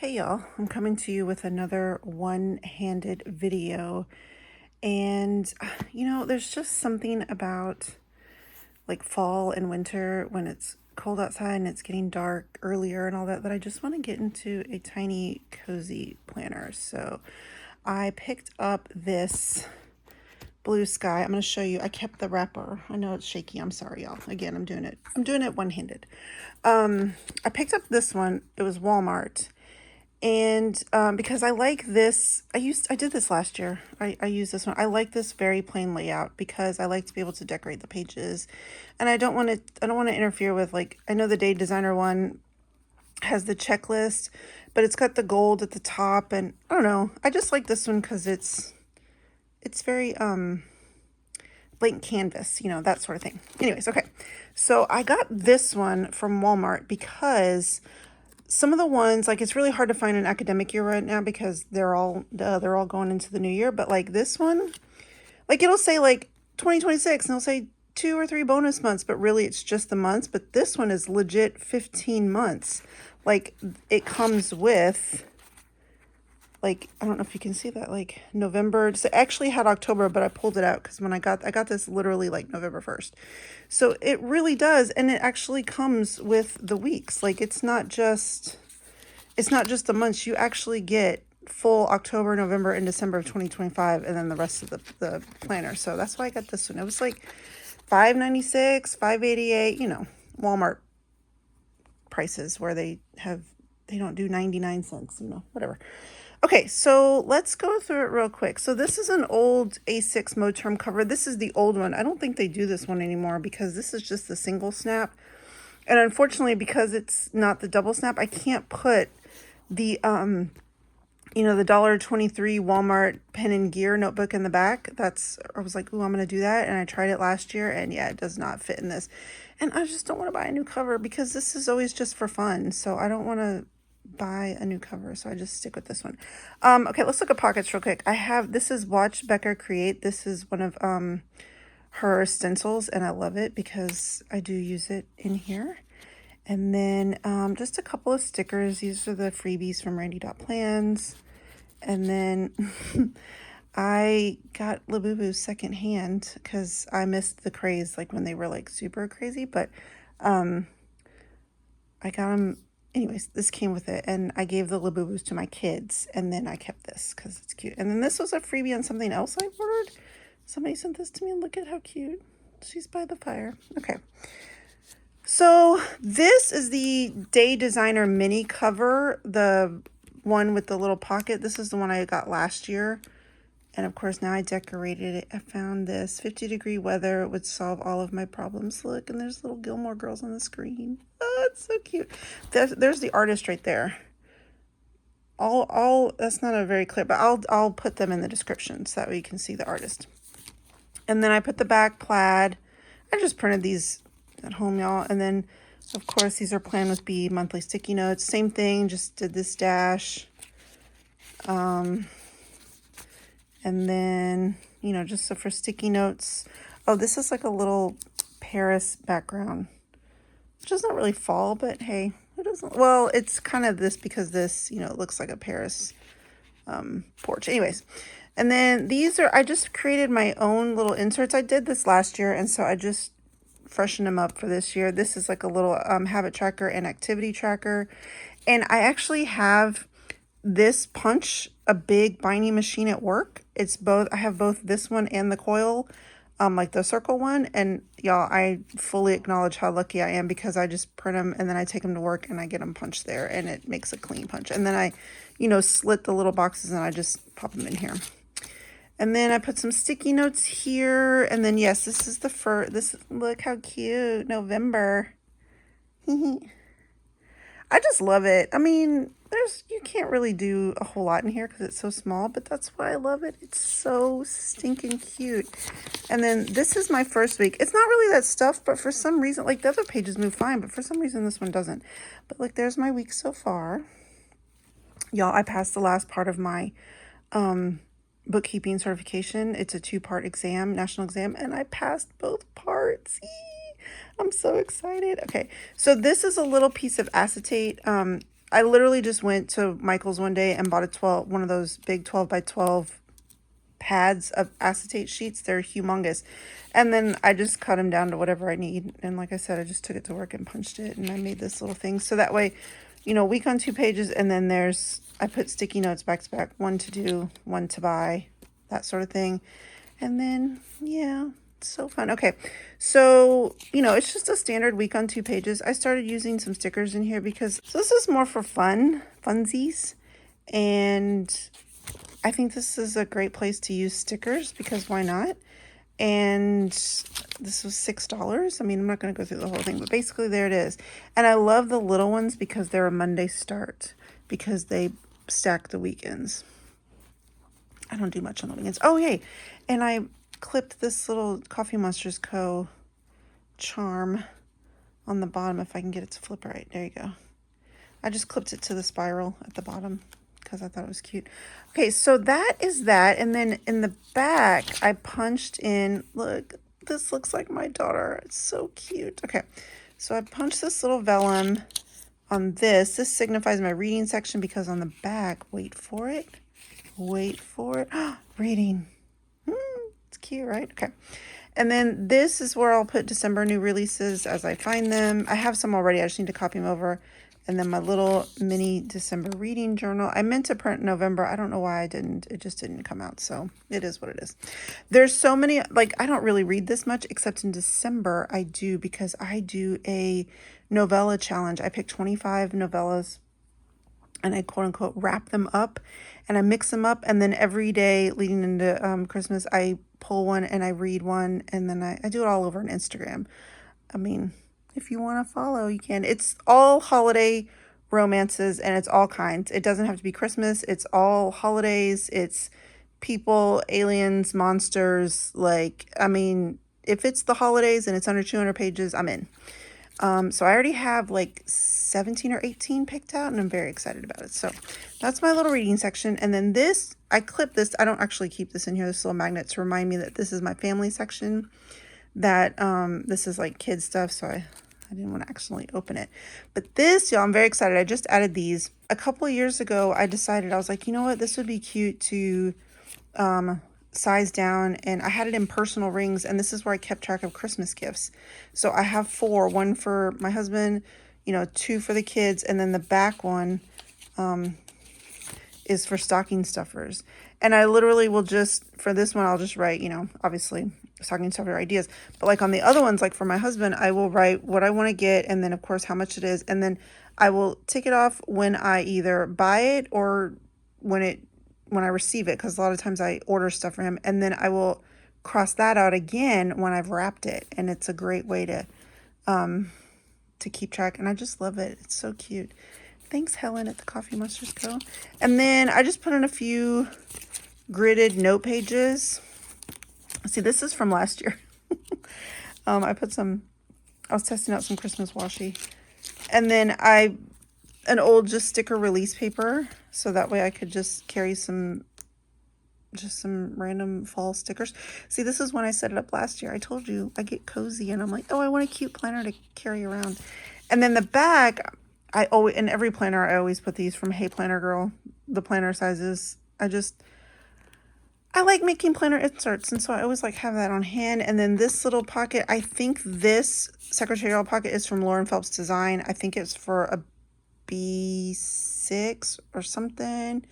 Hey y'all, I'm coming to you with another one-handed video, and there's just something about like fall and winter when it's cold outside and it's getting dark earlier and all that I just want to get into a tiny cozy planner. So I picked up this blue sky. I'm going to show you. I kept the wrapper. I know it's shaky. I'm sorry, y'all. Again, I'm doing it one-handed. I picked up this one. It was Walmart. And because I like this, I did this last year. I use this one. I like this very plain layout because I like to be able to decorate the pages, and I don't want to interfere with, like, I know the Day Designer one has the checklist, but it's got the gold at the top, and I don't know. I just like this one because it's very blank canvas, that sort of thing. Anyways, okay. So I got this one from Walmart because some of the ones, like, it's really hard to find an academic year right now because they're all going into the new year. But like this one, like, it'll say like 2026 and it'll say 2 or 3 bonus months, but really it's just the months. But this one is legit 15 months. Like, it comes with, like, I don't know if you can see that, like November. It actually had October, but I pulled it out because when I got this literally like November 1st. So it really does, and it actually comes with the weeks. Like, it's not just the months. You actually get full October, November, and December of 2025, and then the rest of the planner. So that's why I got this one. It was like $5.96, $5.88, Walmart prices where they don't do 99 cents, whatever. Okay, so let's go through it real quick. So this is an old A6 Moterm cover. This is the old one. I don't think they do this one anymore because this is just the single snap. And unfortunately, because it's not the double snap, I can't put the the $1.23 Walmart pen and gear notebook in the back. I was like, ooh, I'm gonna do that. And I tried it last year, and yeah, it does not fit in this. And I just don't want to buy a new cover because this is always just for fun. So I don't want to buy a new cover, so I just stick with this one. Okay, let's look at pockets real quick. This is Watch Becca Create. This is one of her stencils, and I love it because I do use it in here. And then just a couple of stickers. These are the freebies from Randy.plans. And then I got Labubu's secondhand because I missed the craze, like when they were like super crazy, but I got them. Anyways, this came with it, and I gave the Labubus to my kids, and then I kept this because it's cute. And then this was a freebie on something else I ordered. Somebody sent this to me, and look at how cute. She's by the fire. Okay. So this is the Day Designer mini cover, the one with the little pocket. This is the one I got last year. And of course, now I decorated it. I found this 50-degree weather would solve all of my problems. Look, and there's little Gilmore Girls on the screen. Oh, it's so cute. There's the artist right there. That's not a very clear, but I'll put them in the description so that way you can see the artist. And then I put the back plaid. I just printed these at home, y'all. And then, of course, these are Plan with B monthly sticky notes. Same thing, just did this dash. And then, just so for sticky notes. Oh, this is like a little Paris background, which is not really fall, but hey, it doesn't. Well, it's kind of this because this, it looks like a Paris porch. Anyways, and then I just created my own little inserts. I did this last year, and so I just freshened them up for this year. This is like a little habit tracker and activity tracker. And I actually have this punch a big binding machine at work. It's both. I have both this one and the coil, like the circle one. And y'all, I fully acknowledge how lucky I am because I just print them and then I take them to work and I get them punched there and it makes a clean punch. And then I, slit the little boxes and I just pop them in here. And then I put some sticky notes here. And then, yes, this is the look how cute, November. I just love it. I mean, you can't really do a whole lot in here because it's so small, but that's why I love it. It's so stinking cute. And then this is my first week. It's not really that stuff, but for some reason, like, the other pages move fine, but for some reason this one doesn't. But like, there's my week so far. Y'all, I passed the last part of my bookkeeping certification. It's a 2-part exam, national exam, and I passed both parts. I'm so excited. Okay, so this is a little piece of acetate I literally just went to Michael's one day and bought one of those big 12 by 12 pads of acetate sheets. They're humongous. And then I just cut them down to whatever I need. And like I said, I just took it to work and punched it, and I made this little thing. So that way, you know, week on 2 pages, and then I put sticky notes back to back, one to do, one to buy, that sort of thing. And then, yeah, it's so fun. Okay, so, you know, it's just a standard week on 2 pages. I started using some stickers in here because this is more for funsies. And I think this is a great place to use stickers because why not? And this was $6. I mean, I'm not going to go through the whole thing, but basically there it is. And I love the little ones because they're a Monday start because they stack the weekends. I don't do much on the weekends. Oh, yay. And I clipped this little Coffee Monsters Co. charm on the bottom if I can get it to flip right. There you go. I just clipped it to the spiral at the bottom because I thought it was cute. Okay, so that is that. And then in the back, I punched in, look, this looks like my daughter. It's so cute. Okay, so I punched this little vellum on this. This signifies my reading section because on the back, wait for it, reading. It's cute, right? Okay. And then this is where I'll put December new releases as I find them. I have some already. I just need to copy them over. And then my little mini December reading journal. I meant to print November. I don't know why I didn't. It just didn't come out. So it is what it is. There's so many, like, I don't really read this much except in December I do because I do a novella challenge. I pick 25 novellas and I quote unquote wrap them up and I mix them up. And then every day leading into Christmas, I pull one and I read one. And then I do it all over on Instagram. I mean, if you want to follow, you can. It's all holiday romances and it's all kinds. It doesn't have to be Christmas. It's all holidays. It's people, aliens, monsters. Like, I mean, if it's the holidays and it's under 200 pages, I'm in. So I already have like 17 or 18 picked out and I'm very excited about it. So that's my little reading section. And then this, I clip this. I don't actually keep this in here. This little magnet to remind me that this is my family section. That this is like kid stuff. So I didn't want to accidentally open it. But this, y'all, I'm very excited. I just added these. A couple of years ago, I decided, I was like, you know what? This would be cute to size down. And I had it in personal rings. And this is where I kept track of Christmas gifts. So I have 4. 1 for my husband, you know, 2 for the kids. And then the back one is for stocking stuffers. And I literally will just, for this one, I'll just write, you know, obviously stocking stuffer ideas. But like on the other ones, like for my husband, I will write what I want to get and then of course how much it is. And then I will tick it off when I either buy it or when I receive it. Because a lot of times I order stuff for him. And then I will cross that out again when I've wrapped it. And it's a great way to keep track. And I just love it. It's so cute. Thanks, Helen at the Coffee Monsters Co. And then I just put in a few gridded note pages. See, this is from last year. I was testing out some Christmas washi. And then an old just sticker release paper. So that way I could just carry some random fall stickers. See, this is when I set it up last year. I told you I get cozy and I'm like, oh, I want a cute planner to carry around. And then the back, in every planner, I always put these from Hey Planner Girl, the planner sizes. I like making planner inserts, and so I always like have that on hand. And then this little pocket, I think this secretarial pocket is from Lauren Phelps Design. I think it's for a B6 or something.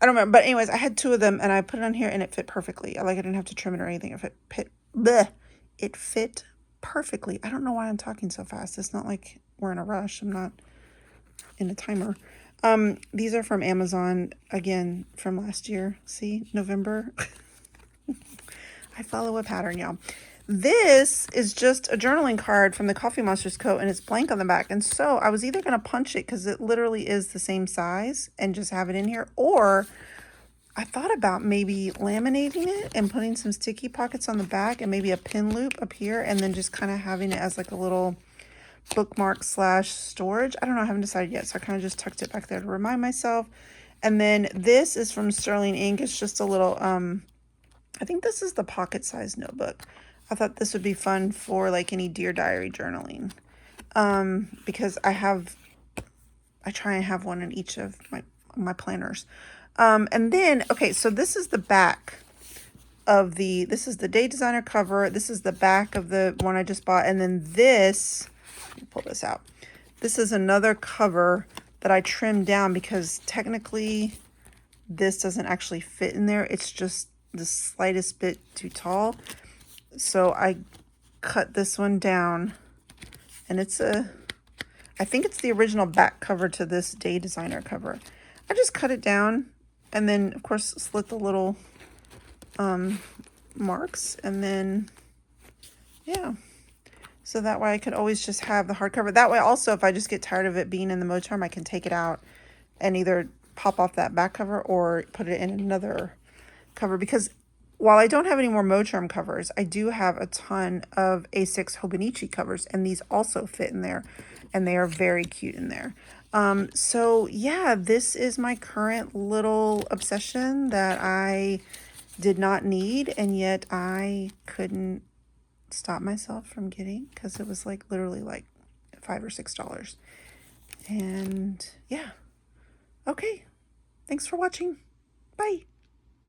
I don't remember. But anyways, I had 2 of them, and I put it on here, and it fit perfectly. I didn't have to trim it or anything. It fit perfectly. I don't know why I'm talking so fast. It's not like we're in a rush. I'm not in a timer. These are from Amazon, again, from last year. See, November. I follow a pattern, y'all. This is just a journaling card from the Coffee Monsters Co. and it's blank on the back. And so I was either going to punch it because it literally is the same size and just have it in here, or I thought about maybe laminating it and putting some sticky pockets on the back and maybe a pin loop up here and then just kind of having it as like a little bookmark / storage. I don't know. I haven't decided yet. So I kind of just tucked it back there to remind myself. And then this is from Sterling Ink. It's just a little, I think this is the pocket size notebook. I thought this would be fun for like any Dear Diary journaling. Because I have I try and have one in each of my planners. And then, okay, so this is the back of this is the Day Designer cover. This is the back of the one I just bought. And then this, let me pull this out. This is another cover that I trimmed down because technically this doesn't actually fit in there. It's just the slightest bit too tall. So I cut this one down, and I think it's the original back cover to this Day Designer cover. I just cut it down and then of course slit the little marks, and then yeah, so that way I could always just have the hardcover. That way also, if I just get tired of it being in the Moterm, I can take it out and either pop off that back cover or put it in another cover. Because while I don't have any more Moterm covers, I do have a ton of A6 Hobonichi covers, and these also fit in there, and they are very cute in there. So yeah, this is my current little obsession that I did not need, and yet I couldn't stop myself from getting, because it was like literally like $5 or $6. And yeah, okay, thanks for watching. Bye.